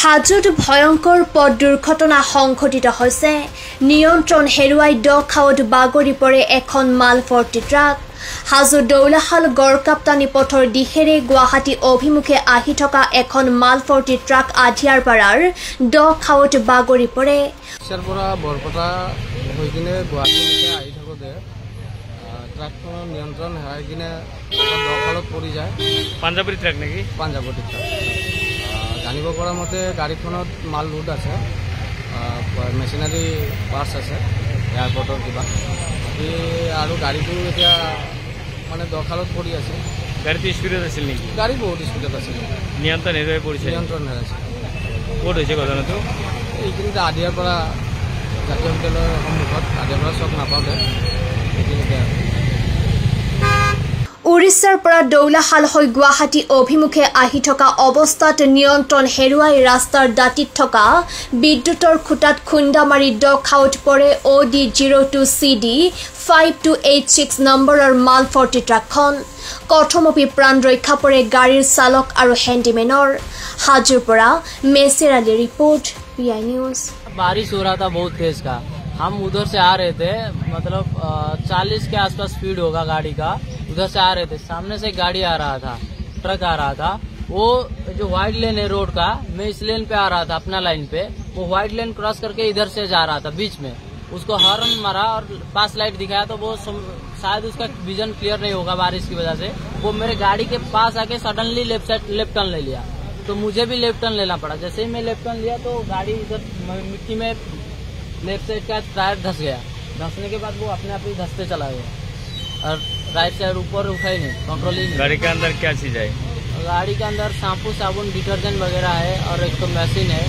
হাজোত ভয়ংকৰ পথ দুৰ্ঘটনা সংঘটিত হৈছে। নিয়ন্ত্ৰণ হেৰুৱাই দ খাৱত বাগৰি পৰে এখন মাল ভৰ্তি ট্ৰাক। হাজো দৌলাশাল গড়কাপ্তানি পথৰ দিশেৰে গুৱাহাটী অভিমুখে আহি থকা এখন মাল ভৰ্তি ট্ৰাক আধিয়াৰপাৰাৰ দ খাৱত বাগৰি পৰে। বৰপেটা হৈ কিনে গুৱাহাটীলৈকে আহি থাকোঁতে ট্ৰাকখনৰ নিয়ন্ত্ৰণ হেৰাই কিনে দ খালত পৰি যায়। পাঞ্জাৱী ট্ৰাক নেকি? পাঞ্জাৱী ট্ৰাক। জানিব পৰা মতে গাড়ীখনত মাল লোড আছে, মেচিনাৰী পাৰ্টছ আছে, এয়াৰপৰ্টৰ কিবা আৰু গাড়ীটো এতিয়া মানে দ খালত পৰি আছে। গাড়ীটো স্পীডত আছিল নেকি? গাড়ী বহুত স্পীডত আছিল, নিয়ন্ত্ৰণ হেৰুৱাই পৰিছে। নিয়ন্ত্ৰণ হেৰাইছে। ক'ত হৈছে ঘটনাটো? এইখিনিতে আদিয়াৰ পৰা জাতীয় বিদ্যালয়ৰ সন্মুখত, আদিয়াৰ পৰা চক নাপাওঁতে এইখিনিতে। উৰিষ্যাৰ পৰা দৌলাশাল হৈ গুৱাহাটী অভিমুখে আহি থকা অৱস্থাত নিয়ন্ত্ৰণ হেৰুৱাই ৰাস্তাৰ দাঁতিত থকা বিদ্যুতৰ খুঁটাত খুন্দা মাৰি দ খাৱত পৰে OD02CD 5286 নম্বৰৰ মাল ভৰ্তি ট্ৰাকখন। কথমপি প্ৰাণ ৰক্ষা পৰে গাড়ীৰ চালক আৰু হেণ্ডিমেনৰ। হাজোৰ পৰা মেছেৰ আলী ৰিপৰ্ট, PI নিউজ। बारिश हो रहा था बहुत तेज का, हम उधर से आ रहे थे, मतलब 40 के आसपास स्पीड होगा गाड़ी का। उधर से आ रहे थे, सामने से गाड़ी आ रहा था, ट्रक आ रहा था। वो जो व्हाइट लेन है रोड का, मैं इस लेन पे आ रहा था अपना लाइन पे, वो व्हाइट लेन क्रॉस करके इधर से जा रहा था बीच में। उसको हॉर्न मारा और पास लाइट दिखाया तो वो शायद उसका विजन क्लियर नहीं होगा बारिश की वजह से, वो मेरे गाड़ी के पास आके सडनली लेफ्ट टर्न ले लिया। तो मुझे भी लेफ्ट टर्न लेना पड़ा। जैसे ही मैं लेफ्ट टर्न लिया तो गाड़ी इधर मिट्टी में लेफ्ट साइड का टायर धंस गया। धंसने के बाद वो अपने आप ही धंसते चला गया और राइट साइड ऊपर उठा ही नहीं, कंट्रोल ही नहीं। गाड़ी के अंदर क्या चीज है? गाड़ी के अंदर शैम्पू, साबुन, डिटर्जेंट वगैरह है और एक तो मशीन है।